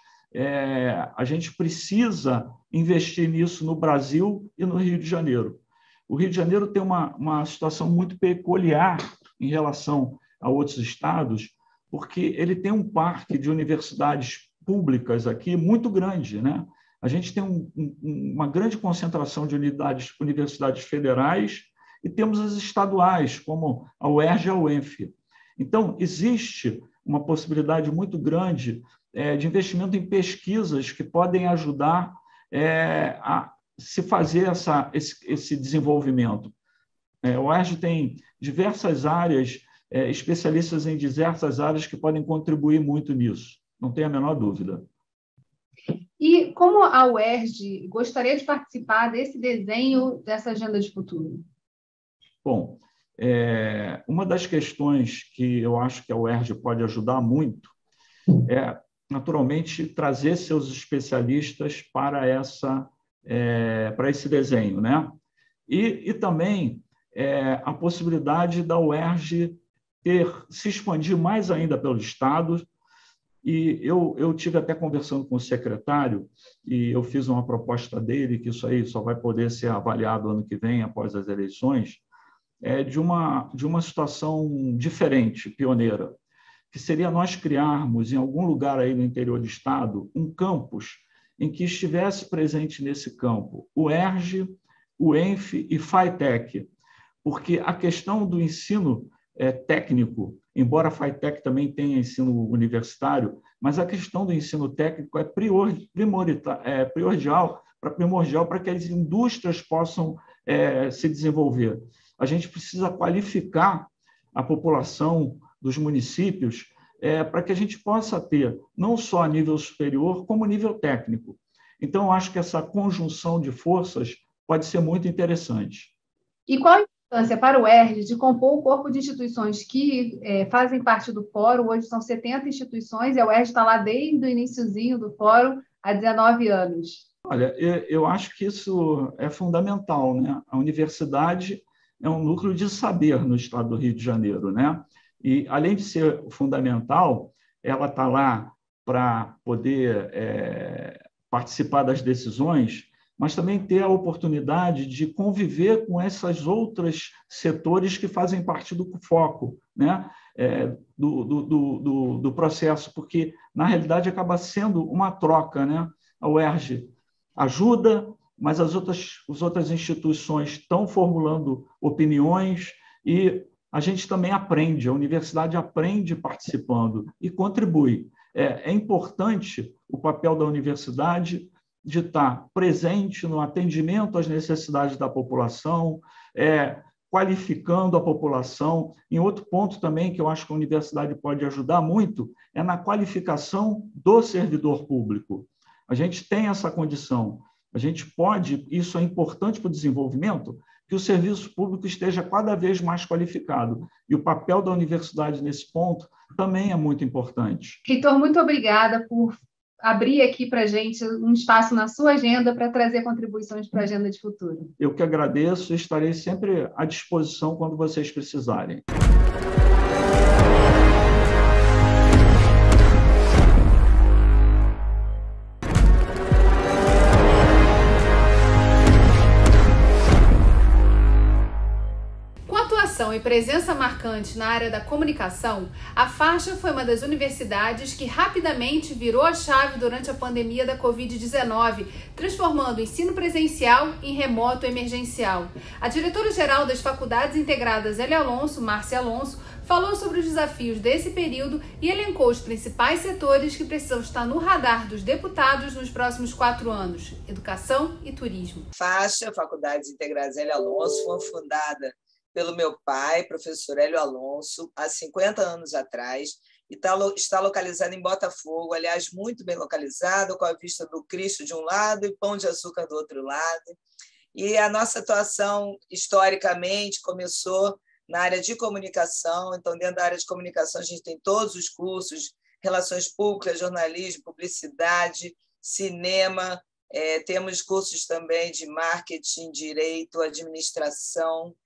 [SPEAKER 5] a gente precisa investir nisso no Brasil e no Rio de Janeiro. O Rio de Janeiro tem uma situação muito peculiar em relação a outros estados, porque ele tem um parque de universidades públicas aqui muito grande, né? A gente tem uma grande concentração de universidades federais e temos as estaduais, como a UERJ e a UENF. Então, existe uma possibilidade muito grande de investimento em pesquisas que podem ajudar a se fazer esse desenvolvimento. A UERJ tem diversas áreas, especialistas em diversas áreas que podem contribuir muito nisso, não tenho a menor dúvida.
[SPEAKER 3] E como a UERJ gostaria de participar desse desenho dessa agenda de futuro?
[SPEAKER 5] Bom, uma das questões que eu acho que a UERJ pode ajudar muito é, naturalmente, trazer seus especialistas para esse desenho, né? E também a possibilidade da UERJ se expandir mais ainda pelo Estado E eu tive até conversando com o secretário, e eu fiz uma proposta dele, que isso aí só vai poder ser avaliado ano que vem, após as eleições, de uma situação diferente, pioneira, que seria nós criarmos, em algum lugar aí no interior do estado, um campus em que estivesse presente nesse campo o ERJ, o ENF e FATEC, porque a questão do ensino técnico, embora a FATEC também tenha ensino universitário, mas a questão do ensino técnico é primordial para que as indústrias possam se desenvolver. A gente precisa qualificar a população dos municípios para que a gente possa ter, não só a nível superior, como nível técnico. Então, eu acho que essa conjunção de forças pode ser muito interessante.
[SPEAKER 3] E qual a importância para o ERJ de compor o corpo de instituições que fazem parte do fórum? Hoje são 70 instituições, e o ERJ está lá desde o iniciozinho do fórum, há 19 anos.
[SPEAKER 5] Olha, eu acho que isso é fundamental, né? A universidade é um núcleo de saber no estado do Rio de Janeiro, né? E, além de ser fundamental, ela está lá para poder participar das decisões, mas também ter a oportunidade de conviver com esses outros setores que fazem parte do foco, né? Do processo, porque, na realidade, acaba sendo uma troca, né? A UERJ ajuda, mas as outras instituições estão formulando opiniões e a gente também aprende, a universidade aprende participando e contribui. É importante o papel da universidade de estar presente no atendimento às necessidades da população, qualificando a população. Em outro ponto também que eu acho que a universidade pode ajudar muito é na qualificação do servidor público. A gente tem essa condição. A gente pode, isso é importante para o desenvolvimento, que o serviço público esteja cada vez mais qualificado. E o papel da universidade nesse ponto também é muito importante.
[SPEAKER 3] Reitor, muito obrigada por abrir aqui para a gente um espaço na sua agenda para trazer contribuições para a Agenda de Futuro.
[SPEAKER 5] Eu que agradeço e estarei sempre à disposição quando vocês precisarem.
[SPEAKER 1] E presença marcante na área da comunicação, a faixa foi uma das universidades que rapidamente virou a chave durante a pandemia da Covid-19, transformando o ensino presencial em remoto emergencial. A diretora-geral das Faculdades Integradas Hélio Alonso, Márcia Alonso, falou sobre os desafios desse período e elencou os principais setores que precisam estar no radar dos deputados nos próximos 4 anos: educação e turismo.
[SPEAKER 6] Faixa Faculdades Integradas Hélio Alonso foi fundada pelo meu pai, professor Hélio Alonso, há 50 anos atrás, e está localizado em Botafogo, aliás, muito bem localizado, com a vista do Cristo de um lado e Pão de Açúcar do outro lado. E a nossa atuação, historicamente, começou na área de comunicação. Então, dentro da área de comunicação, a gente tem todos os cursos, relações públicas, jornalismo, publicidade, cinema, temos cursos também de marketing, direito, administração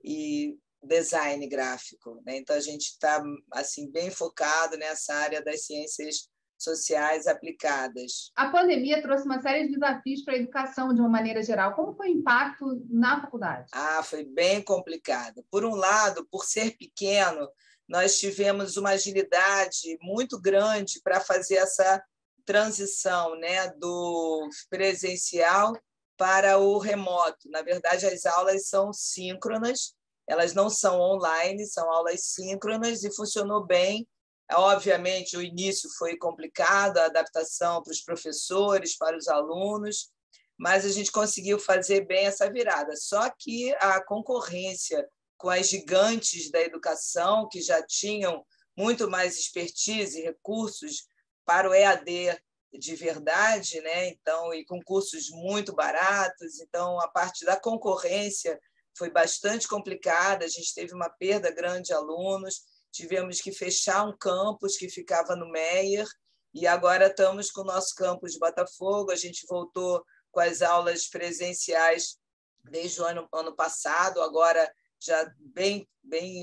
[SPEAKER 6] e design gráfico, né? Então, a gente está assim, bem focado nessa área das ciências sociais aplicadas.
[SPEAKER 3] A pandemia trouxe uma série de desafios para a educação, de uma maneira geral. Como foi o impacto na faculdade?
[SPEAKER 6] Foi bem complicado. Por um lado, por ser pequeno, nós tivemos uma agilidade muito grande para fazer essa transição, né, do presencial para o remoto. Na verdade, as aulas são síncronas, elas não são online, são aulas síncronas e funcionou bem. Obviamente, o início foi complicado, a adaptação para os professores, para os alunos, mas a gente conseguiu fazer bem essa virada. Só que a concorrência com as gigantes da educação, que já tinham muito mais expertise e recursos para o EAD de verdade, né? Então, e com cursos muito baratos, então a parte da concorrência foi bastante complicada, a gente teve uma perda grande de alunos, tivemos que fechar um campus que ficava no Meier, e agora estamos com o nosso campus de Botafogo, a gente voltou com as aulas presenciais desde o ano passado, agora já bem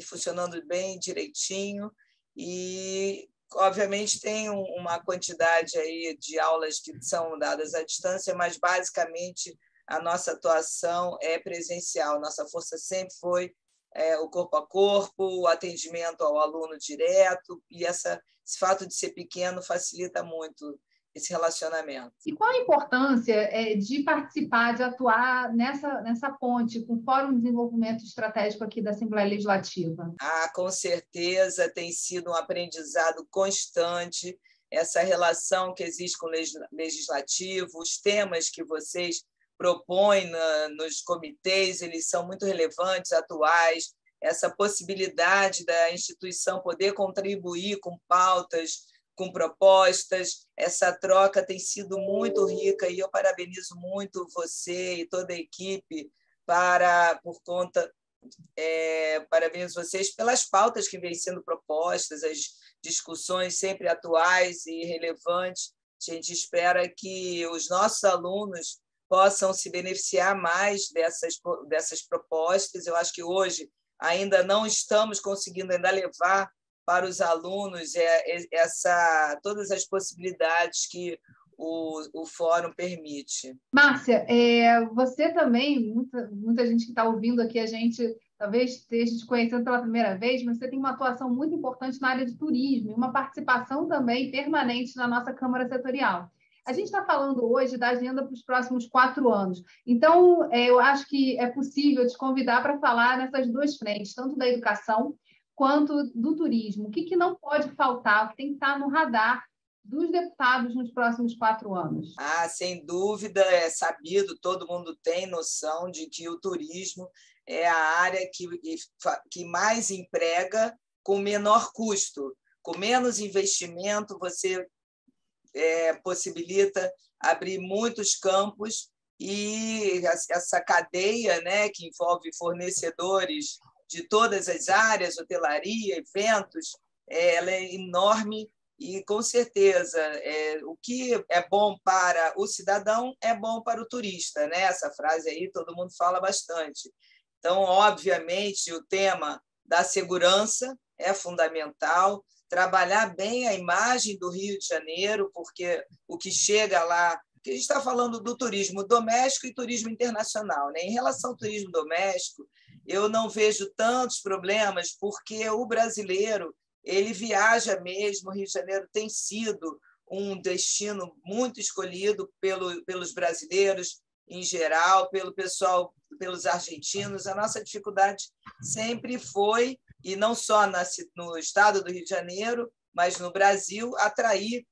[SPEAKER 6] funcionando bem direitinho, e obviamente, tem uma quantidade aí de aulas que são dadas à distância, mas, basicamente, a nossa atuação é presencial. Nossa força sempre foi o corpo a corpo, o atendimento ao aluno direto, e esse fato de ser pequeno facilita muito esse relacionamento.
[SPEAKER 3] E qual a importância de participar, de atuar nessa ponte com o Fórum de Desenvolvimento Estratégico aqui da Assembleia Legislativa?
[SPEAKER 6] Com certeza tem sido um aprendizado constante, essa relação que existe com o Legislativo, os temas que vocês propõem nos comitês, eles são muito relevantes, atuais, essa possibilidade da instituição poder contribuir com pautas, com propostas, essa troca tem sido muito rica e eu parabenizo muito você e toda a equipe parabenizo vocês pelas pautas que vêm sendo propostas, as discussões sempre atuais e relevantes. A gente espera que os nossos alunos possam se beneficiar mais dessas propostas. Eu acho que hoje ainda não estamos conseguindo ainda levar para os alunos todas as possibilidades que o fórum permite.
[SPEAKER 3] Márcia, você também, muita gente que está ouvindo aqui, a gente talvez esteja te conhecendo pela primeira vez, mas você tem uma atuação muito importante na área de turismo e uma participação também permanente na nossa Câmara Setorial. A gente está falando hoje da agenda para os próximos 4 anos. Então, eu acho que é possível te convidar para falar nessas duas frentes, tanto da educação quanto do turismo. O que não pode faltar, o que tem que estar no radar dos deputados nos próximos 4 anos?
[SPEAKER 6] Sem dúvida, é sabido, todo mundo tem noção de que o turismo é a área que mais emprega com menor custo. Com menos investimento, você possibilita abrir muitos campos e essa cadeia, né, que envolve fornecedores de todas as áreas, hotelaria, eventos, ela é enorme e, com certeza, o que é bom para o cidadão é bom para o turista, né? Essa frase aí todo mundo fala bastante. Então, obviamente, o tema da segurança é fundamental, trabalhar bem a imagem do Rio de Janeiro, porque o que chega lá, que a gente está falando do turismo doméstico e turismo internacional, né? Em relação ao turismo doméstico, eu não vejo tantos problemas, porque o brasileiro ele viaja mesmo. O Rio de Janeiro tem sido um destino muito escolhido pelos brasileiros em geral, pelo pessoal, pelos argentinos. A nossa dificuldade sempre foi, e não só no estado do Rio de Janeiro, mas no Brasil, atrair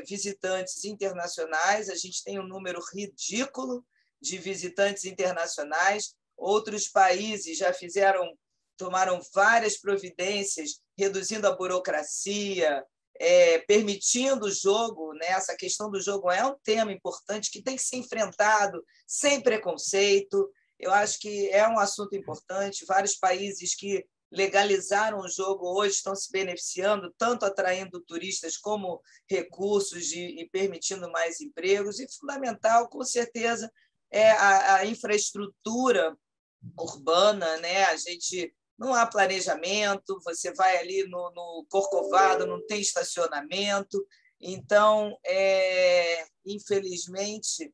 [SPEAKER 6] visitantes internacionais. A gente tem um número ridículo de visitantes internacionais. Outros países já tomaram várias providências, reduzindo a burocracia, permitindo o jogo, né? Essa questão do jogo é um tema importante que tem que ser enfrentado sem preconceito. Eu acho que é um assunto importante. Vários países que legalizaram o jogo hoje estão se beneficiando, tanto atraindo turistas como recursos e permitindo mais empregos. E fundamental, com certeza, é a infraestrutura urbana, né? A gente não há planejamento, você vai ali no Corcovado, não tem estacionamento. Então, infelizmente,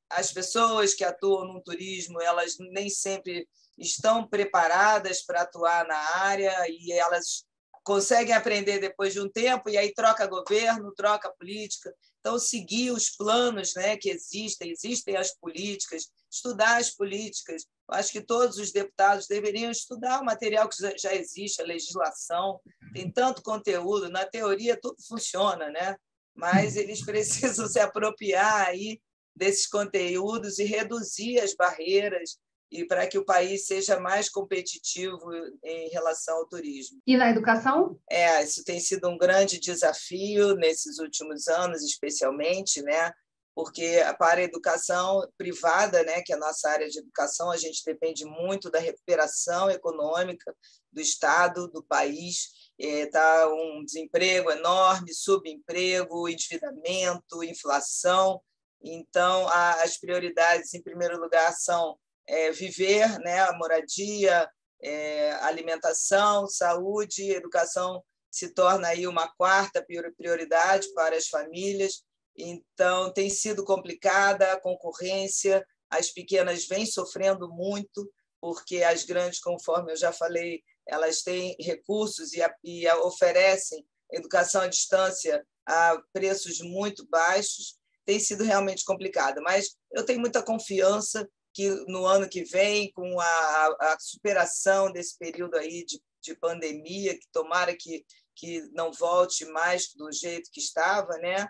[SPEAKER 6] as pessoas que atuam no turismo, elas nem sempre estão preparadas para atuar na área e elas conseguem aprender depois de um tempo e aí troca governo, troca política. Então, seguir os planos, né, que existem as políticas, estudar as políticas. Eu acho que todos os deputados deveriam estudar o material que já existe, a legislação, tem tanto conteúdo, na teoria tudo funciona, né? Mas eles precisam se apropriar aí desses conteúdos e reduzir as barreiras e para que o país seja mais competitivo em relação ao turismo.
[SPEAKER 3] E na educação?
[SPEAKER 6] Isso tem sido um grande desafio nesses últimos anos, especialmente, né? Porque para a educação privada, né, que é a nossa área de educação, a gente depende muito da recuperação econômica do Estado, do país. Está um desemprego enorme, subemprego, endividamento, inflação. Então, as prioridades, em primeiro lugar, são viver, né, a moradia, alimentação, saúde, educação se torna aí uma quarta prioridade para as famílias. Então, tem sido complicada a concorrência, as pequenas vêm sofrendo muito, porque as grandes, conforme eu já falei, elas têm recursos e oferecem educação à distância a preços muito baixos. Tem sido realmente complicado, mas eu tenho muita confiança que no ano que vem, com a superação desse período aí de pandemia, que tomara que não volte mais do jeito que estava, né?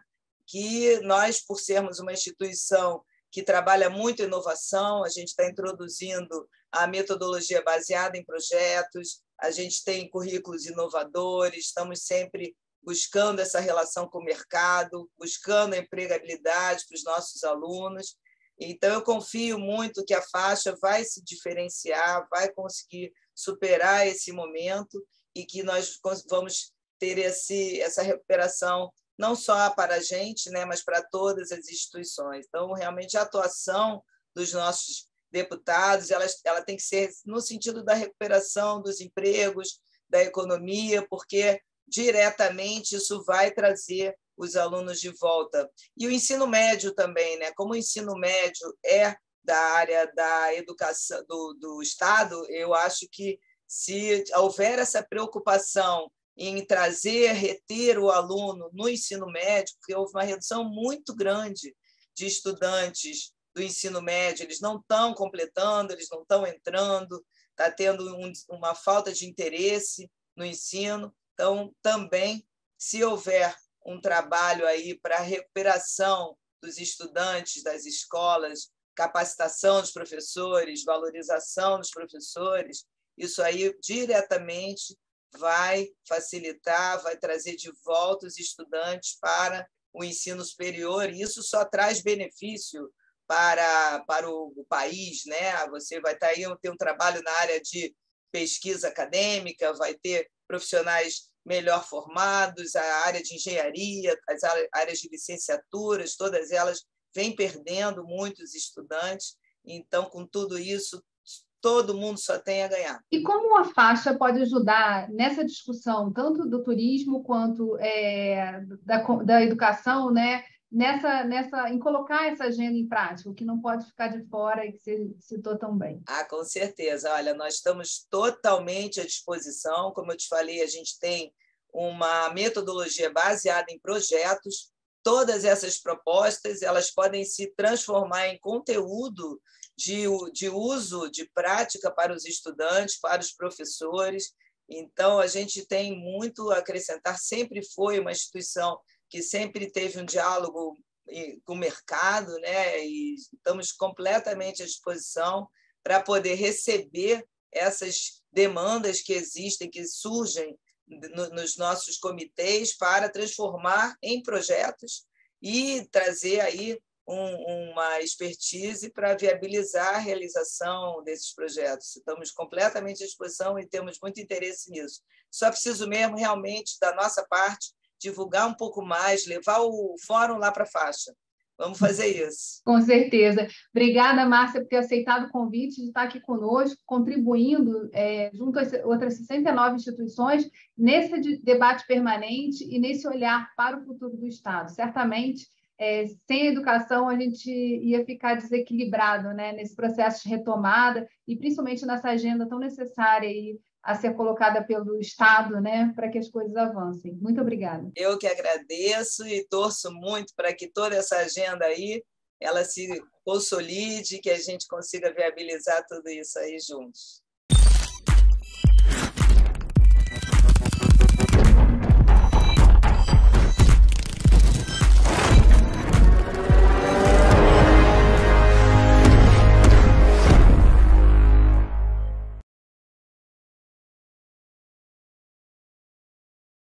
[SPEAKER 6] Que nós, por sermos uma instituição que trabalha muito inovação, a gente está introduzindo a metodologia baseada em projetos, a gente tem currículos inovadores, estamos sempre buscando essa relação com o mercado, buscando a empregabilidade para os nossos alunos. Então, eu confio muito que a faixa vai se diferenciar, vai conseguir superar esse momento e que nós vamos ter essa recuperação não só para a gente, né, mas para todas as instituições. Então, realmente, a atuação dos nossos deputados ela tem que ser no sentido da recuperação dos empregos, da economia, porque diretamente isso vai trazer os alunos de volta. E o ensino médio também, né? Como o ensino médio é da área da educação do Estado, eu acho que se houver essa preocupação em trazer, reter o aluno no ensino médio, porque houve uma redução muito grande de estudantes do ensino médio, eles não estão completando, eles não estão entrando, está tendo uma falta de interesse no ensino. Então, também, se houver um trabalho aí para a recuperação dos estudantes das escolas, capacitação dos professores, valorização dos professores, isso aí diretamente vai facilitar, vai trazer de volta os estudantes para o ensino superior, e isso só traz benefício para o país, né? Você vai ter um trabalho na área de pesquisa acadêmica, vai ter profissionais melhor formados, a área de engenharia, as áreas de licenciaturas, todas elas vêm perdendo muitos estudantes. Então, com tudo isso, todo mundo só tem a ganhar.
[SPEAKER 3] E como a faixa pode ajudar nessa discussão, tanto do turismo quanto da educação, né? em colocar essa agenda em prática, o que não pode ficar de fora e que você citou tão bem?
[SPEAKER 6] Com certeza. Olha, nós estamos totalmente à disposição. Como eu te falei, a gente tem uma metodologia baseada em projetos. Todas essas propostas elas podem se transformar em conteúdo de uso, de prática para os estudantes, para os professores. Então, a gente tem muito a acrescentar. Sempre foi uma instituição que sempre teve um diálogo com o mercado, né? E estamos completamente à disposição para poder receber essas demandas que existem, que surgem nos nossos comitês, para transformar em projetos e trazer aí uma expertise para viabilizar a realização desses projetos. Estamos completamente à disposição e temos muito interesse nisso. Só preciso mesmo, realmente, da nossa parte, divulgar um pouco mais, levar o fórum lá para a faixa. Vamos fazer isso.
[SPEAKER 3] Com certeza. Obrigada, Márcia, por ter aceitado o convite de estar aqui conosco, contribuindo junto às outras 69 instituições nesse debate permanente e nesse olhar para o futuro do Estado. Certamente, sem educação, a gente ia ficar desequilibrado, né, nesse processo de retomada e principalmente nessa agenda tão necessária aí a ser colocada pelo Estado, né, para que as coisas avancem. Muito obrigada.
[SPEAKER 6] Eu que agradeço e torço muito para que toda essa agenda aí ela se consolide, que a gente consiga viabilizar tudo isso aí juntos.